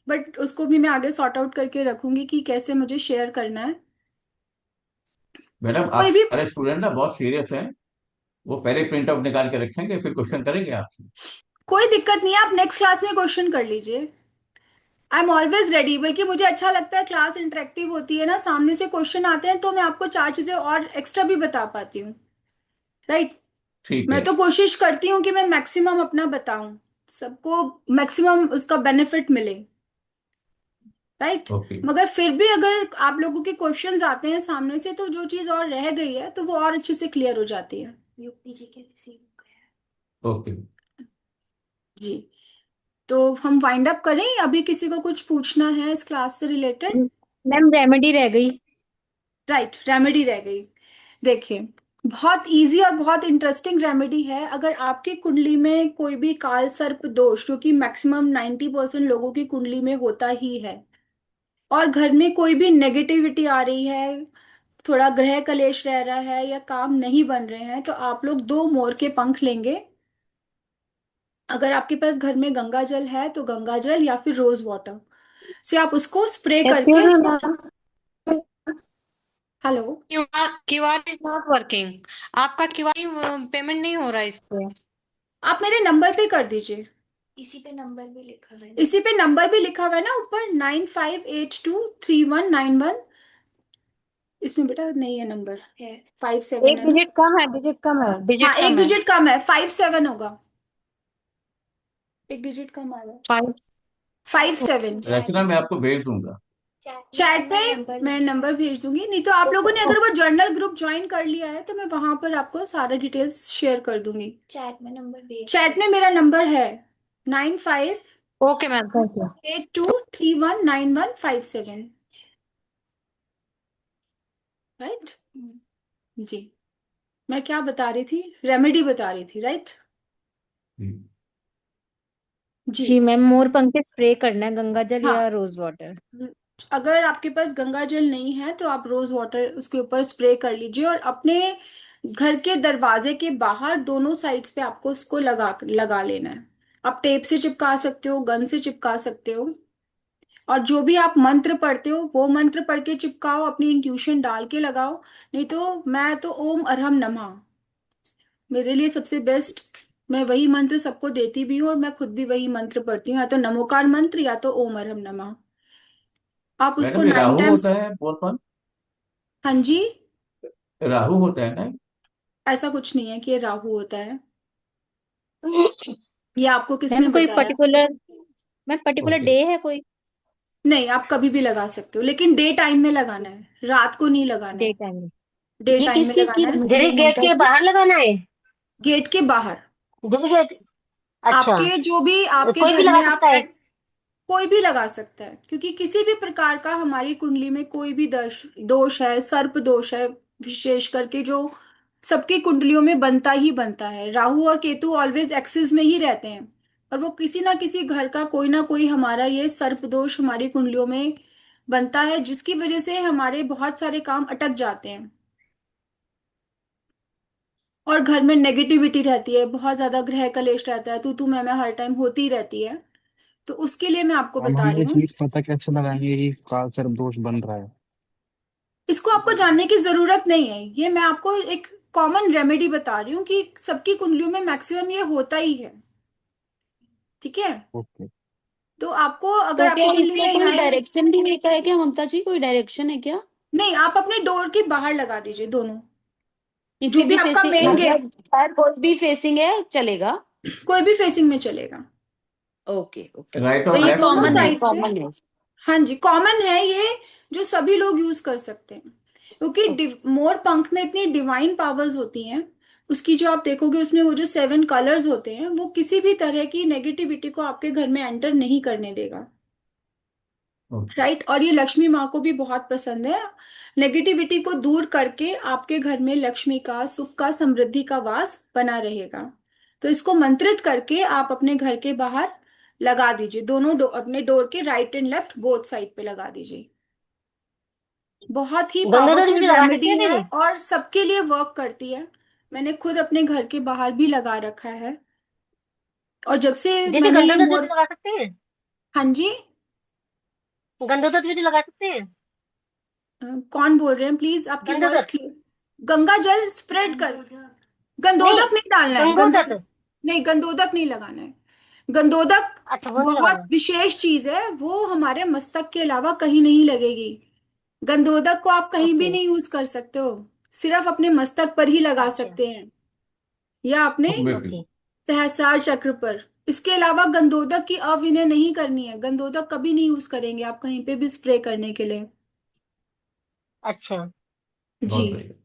[SPEAKER 2] बट उसको भी मैं आगे सॉर्ट आउट करके रखूंगी कि कैसे मुझे शेयर करना है।
[SPEAKER 1] मैडम आप
[SPEAKER 2] कोई भी,
[SPEAKER 1] सारे स्टूडेंट ना बहुत सीरियस हैं, वो पहले प्रिंट आउट निकाल के रखेंगे, फिर क्वेश्चन करेंगे आपसे।
[SPEAKER 2] कोई दिक्कत नहीं है, आप नेक्स्ट क्लास में क्वेश्चन कर लीजिए। आई एम ऑलवेज रेडी, बल्कि मुझे अच्छा लगता है, क्लास इंटरेक्टिव होती है ना, सामने से क्वेश्चन आते हैं तो मैं आपको चार चीजें और एक्स्ट्रा भी बता पाती हूँ, राइट।
[SPEAKER 1] ठीक
[SPEAKER 2] मैं
[SPEAKER 1] है।
[SPEAKER 2] तो कोशिश करती हूँ कि मैं मैक्सिमम अपना बताऊं, सबको मैक्सिमम उसका बेनिफिट मिले, राइट।
[SPEAKER 1] ओके।
[SPEAKER 2] मगर फिर भी अगर आप लोगों के क्वेश्चंस आते हैं सामने से, तो जो चीज और रह गई है तो वो और अच्छे से क्लियर हो जाती है। यूपीजी के रिसीव हो गया।
[SPEAKER 1] ओके।
[SPEAKER 2] जी, तो हम वाइंड अप करें, अभी किसी को कुछ पूछना है इस क्लास से रिलेटेड?
[SPEAKER 6] मैम रेमेडी रह गई।
[SPEAKER 2] राइट, रेमेडी रह गई। देखिए, बहुत इजी और बहुत इंटरेस्टिंग रेमेडी है। अगर आपकी कुंडली में कोई भी काल सर्प दोष, जो कि मैक्सिमम 90% लोगों की कुंडली में होता ही है, और घर में कोई भी नेगेटिविटी आ रही है, थोड़ा ग्रह कलेश रह रहा है, या काम नहीं बन रहे हैं, तो आप लोग 2 मोर के पंख लेंगे। अगर आपके पास घर में गंगा जल है तो गंगा जल या फिर रोज वाटर से आप उसको स्प्रे करके,
[SPEAKER 9] excuse me ma'am,
[SPEAKER 2] hello,
[SPEAKER 9] QR is not working. आपका क्यूआर पेमेंट नहीं हो रहा है इस पे।
[SPEAKER 2] आप मेरे नंबर पे कर दीजिए। इसी पे नंबर भी लिखा हुआ है, इसी पे नंबर भी लिखा हुआ है ना ऊपर, 95823191। इसमें बेटा नहीं है, नंबर है 57
[SPEAKER 9] एक
[SPEAKER 2] है ना?
[SPEAKER 9] डिजिट कम है, डिजिट कम है,
[SPEAKER 2] हाँ,
[SPEAKER 9] डिजिट
[SPEAKER 2] एक
[SPEAKER 9] कम है।
[SPEAKER 2] डिजिट कम है, 57 होगा, एक डिजिट कम आया,
[SPEAKER 9] फाइव।
[SPEAKER 2] 57।
[SPEAKER 1] रचना मैं आपको भेज दूंगा।
[SPEAKER 2] चैट पे मैं नंबर भेज दूंगी, नहीं तो आप लोगों ने अगर वो जर्नल ग्रुप ज्वाइन कर लिया है तो मैं वहां पर आपको सारे डिटेल्स शेयर कर दूंगी। चैट में मेरा नंबर है 9582319157।
[SPEAKER 9] Okay ma'am, thank you.
[SPEAKER 2] Right. जी, मैं क्या बता रही थी, रेमेडी बता रही थी, राइट।
[SPEAKER 1] जी।
[SPEAKER 2] जी,
[SPEAKER 6] जी मैम, मोर पंख पे स्प्रे करना है, गंगा जल
[SPEAKER 2] हाँ,
[SPEAKER 6] या रोज वाटर।
[SPEAKER 2] अगर आपके पास गंगा जल नहीं है तो आप रोज वाटर उसके ऊपर स्प्रे कर लीजिए, और अपने घर के दरवाजे के बाहर दोनों साइड्स पे आपको उसको लगा लेना है। आप टेप से चिपका सकते हो, गन से चिपका सकते हो, और जो भी आप मंत्र पढ़ते हो वो मंत्र पढ़ के चिपकाओ, अपनी इंट्यूशन डाल के लगाओ। नहीं तो मैं तो ओम अरहम नमः मेरे लिए सबसे बेस्ट, मैं वही मंत्र सबको देती भी हूँ, और मैं खुद भी वही मंत्र पढ़ती हूँ, या तो नमोकार मंत्र या तो ओम अरहम नमः। आप उसको
[SPEAKER 1] मैडम ये
[SPEAKER 2] 9
[SPEAKER 1] राहु
[SPEAKER 2] टाइम्स।
[SPEAKER 1] होता है बोलपन?
[SPEAKER 2] हाँ जी,
[SPEAKER 1] राहु होता है ना?
[SPEAKER 2] ऐसा कुछ नहीं है कि ये राहु होता है, ये आपको किसने
[SPEAKER 6] मैम कोई
[SPEAKER 2] बताया?
[SPEAKER 6] Particular, ma'am particular
[SPEAKER 1] okay.
[SPEAKER 6] Day है कोई?
[SPEAKER 2] नहीं, आप कभी भी लगा सकते हो, लेकिन डे टाइम में लगाना है, रात को नहीं लगाना
[SPEAKER 6] डे
[SPEAKER 2] है।
[SPEAKER 6] टाइम में?
[SPEAKER 2] डे
[SPEAKER 6] ये
[SPEAKER 2] टाइम
[SPEAKER 6] किस
[SPEAKER 2] में
[SPEAKER 6] चीज की
[SPEAKER 2] लगाना है,
[SPEAKER 9] जैसे गेट के बाहर लगाना है।
[SPEAKER 2] गेट के बाहर।
[SPEAKER 9] जैसे गेट। अच्छा।
[SPEAKER 2] आपके जो भी आपके
[SPEAKER 9] कोई भी
[SPEAKER 2] घर
[SPEAKER 9] लगा
[SPEAKER 2] में आप
[SPEAKER 9] सकता है।
[SPEAKER 2] कोई भी लगा सकता है, क्योंकि किसी भी प्रकार का हमारी कुंडली में कोई भी दोष दोष है, सर्प दोष है, विशेष करके जो सबकी कुंडलियों में बनता ही बनता है। राहु और केतु ऑलवेज एक्सिस में ही रहते हैं, और वो किसी ना किसी घर का कोई ना कोई हमारा ये सर्प दोष हमारी कुंडलियों में बनता है, जिसकी वजह से हमारे बहुत सारे काम अटक जाते हैं, और घर में नेगेटिविटी रहती है, बहुत ज्यादा ग्रह कलेश रहता है, तू मैं हर टाइम होती रहती है। तो उसके लिए मैं आपको
[SPEAKER 7] हम
[SPEAKER 2] बता रही
[SPEAKER 7] ये
[SPEAKER 2] हूँ।
[SPEAKER 7] चीज पता कैसे लगाएंगे कि काल सर्प दोष बन रहा है?
[SPEAKER 2] इसको आपको जानने की जरूरत नहीं है, ये मैं आपको एक कॉमन रेमेडी बता रही हूँ कि सबकी कुंडलियों में मैक्सिमम ये होता ही है, ठीक है।
[SPEAKER 7] ओके।
[SPEAKER 2] तो आपको अगर
[SPEAKER 10] तो
[SPEAKER 2] आपकी
[SPEAKER 10] क्या
[SPEAKER 2] कुंडली
[SPEAKER 10] इसका
[SPEAKER 2] में
[SPEAKER 10] कोई
[SPEAKER 2] है,
[SPEAKER 10] डायरेक्शन भी होता है क्या ममता जी, कोई डायरेक्शन है क्या?
[SPEAKER 2] नहीं, आप अपने डोर के बाहर लगा दीजिए दोनों, जो
[SPEAKER 10] किसी
[SPEAKER 2] भी
[SPEAKER 10] भी
[SPEAKER 2] आपका
[SPEAKER 10] फेसिंग,
[SPEAKER 2] मेन गेट,
[SPEAKER 10] मतलब शायद कोई भी फेसिंग है चलेगा?
[SPEAKER 2] कोई भी फेसिंग में चलेगा,
[SPEAKER 10] ओके ओके।
[SPEAKER 1] राइट
[SPEAKER 10] तो
[SPEAKER 1] और
[SPEAKER 10] ये
[SPEAKER 2] आप
[SPEAKER 1] लेफ्ट
[SPEAKER 2] दोनों
[SPEAKER 10] कॉमन है,
[SPEAKER 1] दोनों?
[SPEAKER 2] साइड पे,
[SPEAKER 10] कॉमन है।
[SPEAKER 2] हाँ जी, कॉमन है ये, जो सभी लोग यूज कर सकते हैं, क्योंकि मोर पंख में इतनी डिवाइन पावर्स होती हैं। उसकी जो आप देखोगे उसमें वो जो 7 कलर्स होते हैं, वो किसी भी तरह की नेगेटिविटी को आपके घर में एंटर नहीं करने देगा।
[SPEAKER 1] ओके।
[SPEAKER 2] राइट, और ये लक्ष्मी माँ को भी बहुत पसंद है। नेगेटिविटी को दूर करके आपके घर में लक्ष्मी का, सुख का, समृद्धि का वास बना रहेगा। तो इसको मंत्रित करके आप अपने घर के बाहर लगा दीजिए, दोनों अपने डोर के right and left both side पे लगा दीजिए। बहुत ही
[SPEAKER 11] गंधोदर
[SPEAKER 2] पावरफुल
[SPEAKER 11] भी लगा सकते
[SPEAKER 2] रेमेडी
[SPEAKER 11] हैं
[SPEAKER 2] है
[SPEAKER 11] दीदी?
[SPEAKER 2] और सबके लिए वर्क करती है। मैंने खुद अपने घर के बाहर भी लगा रखा है, और जब से
[SPEAKER 11] दीदी
[SPEAKER 2] मैंने ये
[SPEAKER 11] गंधोदर
[SPEAKER 2] मोर।
[SPEAKER 11] भी लगा सकते हैं?
[SPEAKER 2] हाँ जी।
[SPEAKER 11] गंधोदर भी लगा सकते हैं?
[SPEAKER 2] कौन बोल रहे हैं, प्लीज आपकी वॉइस
[SPEAKER 11] गंधोदर?
[SPEAKER 2] क्लियर। गंगा जल स्प्रेड कर,
[SPEAKER 11] नहीं,
[SPEAKER 2] गंधोदक नहीं डालना है,
[SPEAKER 11] गंगोदर।
[SPEAKER 2] गंधोदक नहीं, गंधोदक नहीं लगाना है। गंधोदक
[SPEAKER 11] अच्छा, वो नहीं
[SPEAKER 2] बहुत
[SPEAKER 11] लगाना।
[SPEAKER 2] विशेष चीज है, वो हमारे मस्तक के अलावा कहीं नहीं लगेगी। गंधोदक को आप कहीं भी
[SPEAKER 11] ओके।
[SPEAKER 2] नहीं यूज कर सकते हो, सिर्फ अपने मस्तक पर ही लगा
[SPEAKER 11] अच्छा।
[SPEAKER 2] सकते हैं, या अपने
[SPEAKER 1] बिल्कुल।
[SPEAKER 11] ओके।
[SPEAKER 2] सहस्रार चक्र पर। इसके अलावा गंधोदक की अविनय नहीं करनी है, गंधोदक कभी नहीं यूज करेंगे आप कहीं पे भी स्प्रे करने के लिए।
[SPEAKER 11] अच्छा।
[SPEAKER 2] जी।
[SPEAKER 1] बहुत बढ़िया।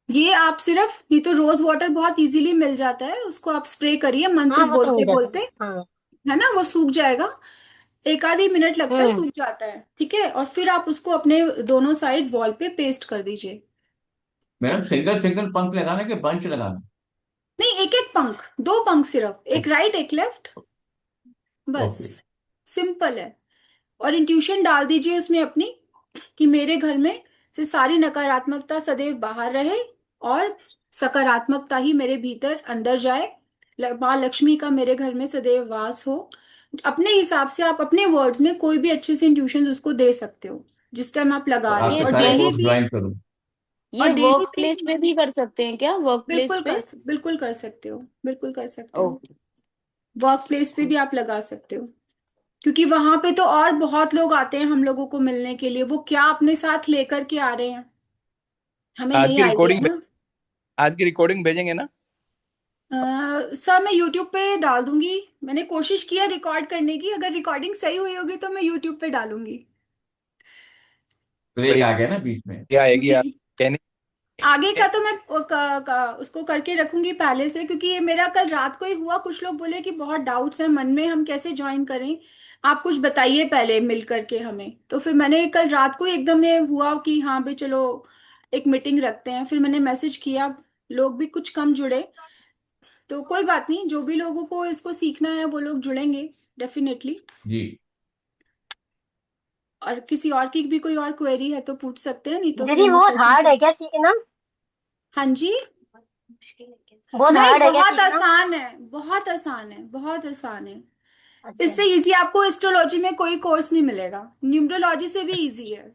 [SPEAKER 2] ये आप सिर्फ, ये तो रोज वाटर बहुत इजीली मिल जाता है, उसको आप स्प्रे करिए मंत्र
[SPEAKER 11] हाँ, वो तो
[SPEAKER 2] बोलते
[SPEAKER 11] मिल जाता
[SPEAKER 2] बोलते,
[SPEAKER 11] है। हाँ।
[SPEAKER 2] है ना, वो सूख जाएगा। एक आध ही मिनट लगता है,
[SPEAKER 11] हम्म।
[SPEAKER 2] सूख जाता है, ठीक है। और फिर आप उसको अपने दोनों साइड वॉल पे पेस्ट कर दीजिए।
[SPEAKER 1] मैडम सिंगल सिंगल पंख लगाना कि बंच लगाना?
[SPEAKER 2] नहीं, एक एक पंख, 2 पंख सिर्फ, एक
[SPEAKER 1] ओके।
[SPEAKER 2] राइट एक लेफ्ट, बस।
[SPEAKER 1] ओके।
[SPEAKER 2] सिंपल है। और इंट्यूशन डाल दीजिए उसमें अपनी, कि मेरे घर में से सारी नकारात्मकता सदैव बाहर रहे, और सकारात्मकता ही मेरे भीतर अंदर जाए। माँ लक्ष्मी का मेरे घर में सदैव वास हो। अपने हिसाब से आप अपने वर्ड्स में कोई भी अच्छे से इंट्यूशन उसको दे सकते हो, जिस टाइम आप
[SPEAKER 1] तो
[SPEAKER 2] लगा रहे
[SPEAKER 10] ये
[SPEAKER 2] हो,
[SPEAKER 1] आपके
[SPEAKER 2] और
[SPEAKER 1] सारे
[SPEAKER 2] डेली
[SPEAKER 10] ये
[SPEAKER 1] कोर्स
[SPEAKER 2] भी।
[SPEAKER 1] ज्वाइन करूँ?
[SPEAKER 2] और
[SPEAKER 10] ये
[SPEAKER 2] डेली
[SPEAKER 10] वर्क
[SPEAKER 2] भी
[SPEAKER 10] प्लेस पे भी कर सकते हैं क्या, वर्क प्लेस पे?
[SPEAKER 2] बिल्कुल कर सकते हो, बिल्कुल कर सकते हो।
[SPEAKER 10] ओके।
[SPEAKER 2] वर्क प्लेस पे भी आप लगा सकते हो, क्योंकि वहां पे तो और बहुत लोग आते हैं हम लोगों को मिलने के लिए, वो क्या अपने साथ लेकर के आ रहे हैं, हमें
[SPEAKER 12] आज
[SPEAKER 2] नहीं
[SPEAKER 12] की
[SPEAKER 2] आइडिया
[SPEAKER 12] रिकॉर्डिंग
[SPEAKER 2] ना।
[SPEAKER 12] आज की रिकॉर्डिंग भेजेंगे ना?
[SPEAKER 2] सर मैं यूट्यूब पे डाल दूंगी। मैंने कोशिश किया रिकॉर्ड करने की, अगर रिकॉर्डिंग सही हुई होगी तो मैं यूट्यूब पे डालूंगी।
[SPEAKER 1] ब्रेक आ गया ना बीच में।
[SPEAKER 12] बढ़िया आएगी
[SPEAKER 2] जी।
[SPEAKER 12] आप कहने।
[SPEAKER 2] आगे का तो मैं उसको करके रखूंगी पहले से, क्योंकि ये मेरा कल रात को ही हुआ। कुछ लोग बोले कि बहुत डाउट्स हैं मन में, हम कैसे ज्वाइन करें, आप कुछ बताइए पहले मिल करके हमें। तो फिर मैंने कल रात को ही एकदम ने हुआ कि हाँ भाई चलो एक मीटिंग रखते हैं, फिर मैंने मैसेज किया। लोग भी कुछ कम जुड़े, तो कोई बात नहीं, जो भी लोगों को इसको सीखना है वो लोग जुड़ेंगे डेफिनेटली।
[SPEAKER 1] जी।
[SPEAKER 2] और किसी और की भी कोई और क्वेरी है तो पूछ सकते हैं, नहीं तो फिर
[SPEAKER 11] दीदी
[SPEAKER 2] हम इस
[SPEAKER 11] बहुत
[SPEAKER 2] सेशन
[SPEAKER 11] हार्ड
[SPEAKER 2] को।
[SPEAKER 11] है क्या सीखना?
[SPEAKER 2] हाँ जी।
[SPEAKER 11] बहुत
[SPEAKER 2] नहीं,
[SPEAKER 11] हार्ड है क्या
[SPEAKER 2] बहुत
[SPEAKER 11] सीखना?
[SPEAKER 2] आसान है, बहुत आसान है, बहुत आसान है।
[SPEAKER 11] अच्छा।
[SPEAKER 2] इससे इजी आपको एस्ट्रोलॉजी में कोई कोर्स नहीं मिलेगा, न्यूमरोलॉजी से भी इजी है।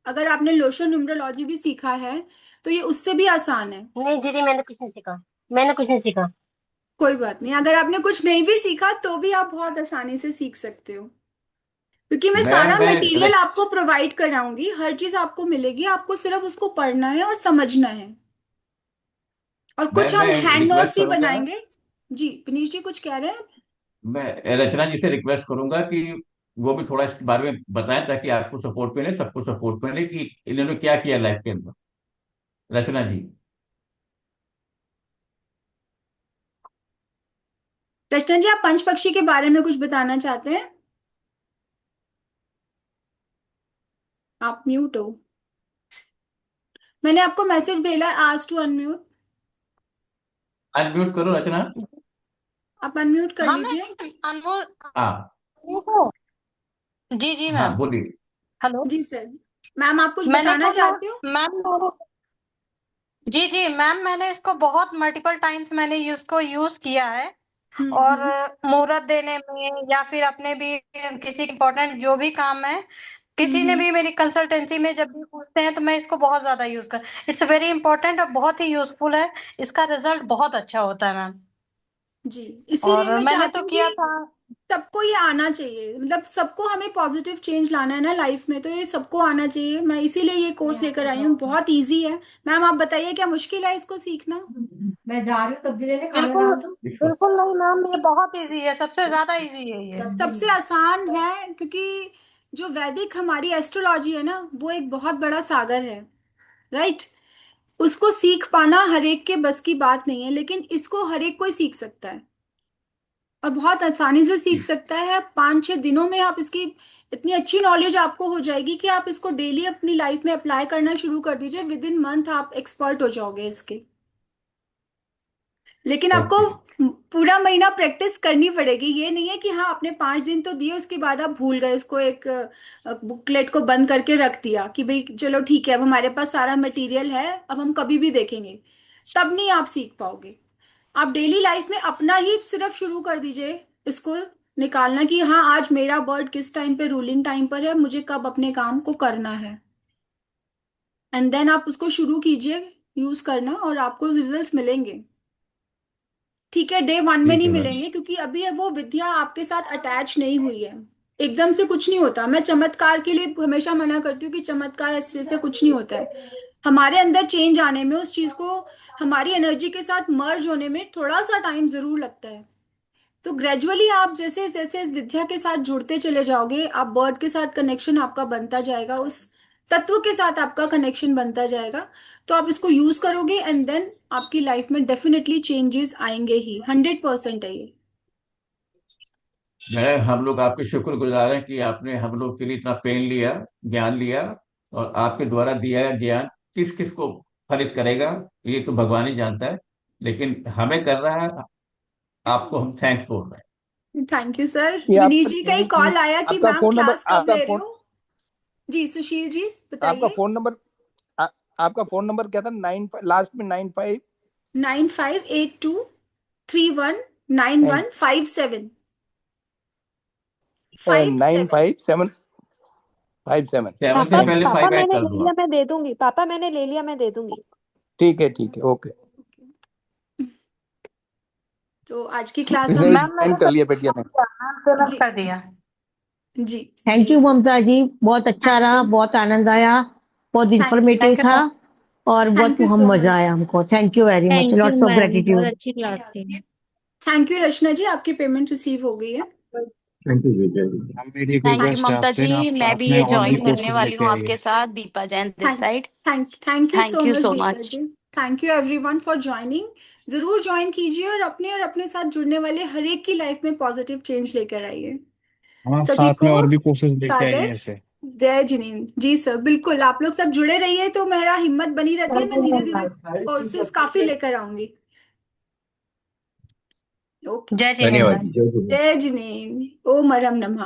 [SPEAKER 2] अगर आपने लोशो न्यूमरोलॉजी भी सीखा है तो ये उससे भी आसान है।
[SPEAKER 11] नहीं दीदी, मैंने कुछ नहीं सीखा। मैंने कुछ नहीं सीखा।
[SPEAKER 2] कोई बात नहीं, अगर आपने कुछ नहीं भी सीखा तो भी आप बहुत आसानी से सीख सकते हो, क्योंकि मैं
[SPEAKER 1] मैम
[SPEAKER 2] सारा
[SPEAKER 1] मैं
[SPEAKER 2] मटेरियल आपको प्रोवाइड कराऊंगी, हर चीज आपको मिलेगी, आपको सिर्फ उसको पढ़ना है और समझना है। और कुछ
[SPEAKER 1] मैम
[SPEAKER 2] हम
[SPEAKER 1] मैं
[SPEAKER 2] हैंड
[SPEAKER 1] रिक्वेस्ट
[SPEAKER 2] नोट्स ही
[SPEAKER 1] करूंगा।
[SPEAKER 2] बनाएंगे। जी विनीश जी कुछ कह रहे हैं।
[SPEAKER 1] मैं रचना जी से रिक्वेस्ट करूंगा कि वो भी थोड़ा इसके बारे में बताएं, ताकि आपको सपोर्ट मिले, सबको सपोर्ट मिले कि इन्होंने क्या किया लाइफ के अंदर। रचना जी।
[SPEAKER 2] रचना जी, आप पंच पक्षी के बारे में कुछ बताना चाहते हैं? आप म्यूट हो। मैंने आपको मैसेज भेजा, आज टू अनम्यूट।
[SPEAKER 1] अनम्यूट करो रचना।
[SPEAKER 2] आप अनम्यूट कर
[SPEAKER 9] हाँ
[SPEAKER 2] लीजिए।
[SPEAKER 9] मैम, अनमोल।
[SPEAKER 1] हाँ।
[SPEAKER 9] जी जी
[SPEAKER 1] हाँ
[SPEAKER 9] मैम।
[SPEAKER 1] बोलिए।
[SPEAKER 9] हेलो।
[SPEAKER 2] जी सर। मैम आप कुछ
[SPEAKER 9] मैंने
[SPEAKER 2] बताना
[SPEAKER 9] कहा
[SPEAKER 2] चाहते हो?
[SPEAKER 9] मैम, जी जी मैम, मैंने इसको बहुत मल्टीपल टाइम्स मैंने इसको यूज किया है। और
[SPEAKER 2] हम्म।
[SPEAKER 9] मुहूर्त देने में या फिर अपने भी किसी इम्पोर्टेंट जो भी काम है, किसी ने
[SPEAKER 2] हम्म।
[SPEAKER 9] भी मेरी कंसल्टेंसी में जब भी पूछते हैं तो मैं इसको बहुत ज्यादा यूज कर। इट्स वेरी इंपॉर्टेंट और बहुत ही यूजफुल है। इसका रिजल्ट बहुत अच्छा होता है मैम।
[SPEAKER 2] जी, इसीलिए
[SPEAKER 9] और
[SPEAKER 2] मैं
[SPEAKER 9] मैंने
[SPEAKER 2] चाहती
[SPEAKER 9] तो
[SPEAKER 2] हूँ
[SPEAKER 9] किया
[SPEAKER 2] कि
[SPEAKER 9] था।
[SPEAKER 2] सबको ये आना चाहिए, मतलब सबको हमें पॉजिटिव चेंज लाना है ना लाइफ में, तो ये सबको आना चाहिए। मैं इसीलिए ये कोर्स लेकर आई हूँ, बहुत इजी है। मैम आप बताइए क्या मुश्किल है इसको सीखना?
[SPEAKER 13] मैं जा रही हूँ सब्जी लेने, खाना
[SPEAKER 9] बिल्कुल
[SPEAKER 13] डाल दूँ।
[SPEAKER 9] बिल्कुल नहीं मैम, ये बहुत इजी है, सबसे ज्यादा इजी है ये।
[SPEAKER 2] सबसे आसान है, क्योंकि जो वैदिक हमारी एस्ट्रोलॉजी है ना, वो एक बहुत बड़ा सागर है, राइट। उसको सीख पाना हर एक के बस की बात नहीं है, लेकिन इसको हर एक कोई सीख सकता है और बहुत आसानी से सीख सकता है। 5-6 दिनों में आप इसकी इतनी अच्छी नॉलेज आपको हो जाएगी कि आप इसको डेली अपनी लाइफ में अप्लाई करना शुरू कर दीजिए। विद इन मंथ आप एक्सपर्ट हो जाओगे इसके। लेकिन आपको पूरा महीना प्रैक्टिस करनी पड़ेगी। ये नहीं है कि हाँ आपने 5 दिन तो दिए, उसके बाद आप भूल गए, इसको एक बुकलेट को बंद करके रख दिया कि भाई चलो ठीक है, अब हमारे पास सारा मटेरियल है, अब हम कभी भी देखेंगे। तब नहीं आप सीख पाओगे। आप डेली लाइफ में अपना ही सिर्फ शुरू कर दीजिए इसको निकालना कि हाँ आज मेरा बर्ड किस टाइम पे रूलिंग टाइम पर है, मुझे कब अपने काम को करना है। एंड देन आप उसको शुरू कीजिए यूज करना और आपको रिजल्ट्स मिलेंगे। ठीक है, डे 1 में
[SPEAKER 1] ठीक
[SPEAKER 2] नहीं
[SPEAKER 1] है मैम।
[SPEAKER 2] मिलेंगे, क्योंकि अभी वो विद्या आपके साथ अटैच नहीं हुई है। एकदम से कुछ नहीं होता। मैं चमत्कार के लिए हमेशा मना करती हूँ कि चमत्कार ऐसे से कुछ नहीं होता है। हमारे अंदर चेंज आने में, उस चीज को हमारी एनर्जी के साथ मर्ज होने में थोड़ा सा टाइम जरूर लगता है। तो ग्रेजुअली आप जैसे जैसे इस विद्या के साथ जुड़ते चले जाओगे, आप बर्ड के साथ कनेक्शन आपका बनता जाएगा, उस तत्व के साथ आपका कनेक्शन बनता जाएगा। तो आप इसको यूज करोगे एंड देन आपकी लाइफ में डेफिनेटली चेंजेस आएंगे ही। 100% है ये।
[SPEAKER 1] मैं हम लोग आपके शुक्रगुजार हैं कि आपने हम लोग के लिए इतना पेन लिया, ज्ञान लिया, और आपके द्वारा दिया गया ज्ञान किस किस को फलित करेगा ये तो भगवान ही जानता है, लेकिन हमें कर रहा है। आपको हम थैंक्स बोल रहे हैं।
[SPEAKER 2] Thank you sir.
[SPEAKER 12] ये
[SPEAKER 2] विनीत जी का ही कॉल आया कि
[SPEAKER 12] आपका
[SPEAKER 2] मैम
[SPEAKER 12] फोन नंबर,
[SPEAKER 2] क्लास कब ले रहे हो। जी सुशील जी
[SPEAKER 12] आपका
[SPEAKER 2] बताइए।
[SPEAKER 12] फोन नंबर आपका फोन नंबर क्या था? 9 लास्ट में 95
[SPEAKER 2] 9582319157
[SPEAKER 12] 95757।
[SPEAKER 1] 7 से
[SPEAKER 4] पापा
[SPEAKER 1] पहले
[SPEAKER 4] पापा
[SPEAKER 1] 5 ऐड
[SPEAKER 4] मैंने
[SPEAKER 1] कर
[SPEAKER 4] ले
[SPEAKER 1] दो
[SPEAKER 4] लिया,
[SPEAKER 1] आप।
[SPEAKER 4] मैं दे दूंगी। पापा मैंने ले लिया, मैं दे दूंगी।
[SPEAKER 12] ठीक है, ओके।
[SPEAKER 2] तो आज की क्लास
[SPEAKER 12] इसने
[SPEAKER 2] हम
[SPEAKER 9] मैम मैंने
[SPEAKER 12] ज्वाइन कर लिया बेटिया ने।
[SPEAKER 9] पेमेंट
[SPEAKER 2] जी
[SPEAKER 9] कर दिया।
[SPEAKER 2] जी
[SPEAKER 13] थैंक
[SPEAKER 2] जी
[SPEAKER 13] यू
[SPEAKER 2] सर।
[SPEAKER 13] ममता जी, बहुत अच्छा
[SPEAKER 2] थैंक
[SPEAKER 13] रहा,
[SPEAKER 2] यू
[SPEAKER 13] बहुत आनंद आया, बहुत इंफॉर्मेटिव
[SPEAKER 9] थैंक यू
[SPEAKER 13] था
[SPEAKER 9] सर।
[SPEAKER 13] और बहुत
[SPEAKER 2] थैंक यू
[SPEAKER 13] हम
[SPEAKER 2] सो
[SPEAKER 13] मजा
[SPEAKER 2] मच।
[SPEAKER 13] आया हमको। Thank you very much,
[SPEAKER 6] thank you
[SPEAKER 13] lots of
[SPEAKER 6] ma'am, बहुत
[SPEAKER 13] ग्रेटिट्यूड।
[SPEAKER 6] अच्छी क्लास थी।
[SPEAKER 2] थैंक यू रचना जी, आपकी पेमेंट रिसीव हो गई है।
[SPEAKER 8] Thank you Vijay ji.
[SPEAKER 7] हम मेरी एक
[SPEAKER 10] थैंक यू
[SPEAKER 7] रिक्वेस्ट है
[SPEAKER 10] ममता
[SPEAKER 7] आपसे,
[SPEAKER 10] जी, मैं भी
[SPEAKER 7] आपने
[SPEAKER 10] ये
[SPEAKER 7] और भी
[SPEAKER 10] ज्वाइन करने
[SPEAKER 7] कोर्सेज
[SPEAKER 10] वाली
[SPEAKER 7] लेके
[SPEAKER 10] हूँ
[SPEAKER 7] आइए।
[SPEAKER 10] आपके साथ। Deepa Jain this side.
[SPEAKER 2] Thank you so
[SPEAKER 10] thank you
[SPEAKER 2] much
[SPEAKER 10] so
[SPEAKER 2] Deepa
[SPEAKER 10] much.
[SPEAKER 2] जी। Thank you everyone for joining. जरूर ज्वाइन कीजिए और अपने साथ जुड़ने वाले हर एक की लाइफ में पॉजिटिव चेंज लेकर आइए।
[SPEAKER 7] हम आप
[SPEAKER 2] सभी
[SPEAKER 7] साथ में
[SPEAKER 2] को
[SPEAKER 7] और भी कोर्सेज लेके आएंगे
[SPEAKER 2] सादर
[SPEAKER 7] ऐसे।
[SPEAKER 2] जय जिनेन्द्र जी सर। बिल्कुल आप लोग सब जुड़े रहिए, तो मेरा हिम्मत बनी रहती है, मैं धीरे धीरे कोर्सेज काफी लेकर आऊंगी। ओके,
[SPEAKER 9] जय
[SPEAKER 8] धन्यवाद
[SPEAKER 9] जिनेन्द्र।
[SPEAKER 8] जी, जय जिनेन्द्र।
[SPEAKER 2] जय जिनेन्द्र। ओम अरहम नमः।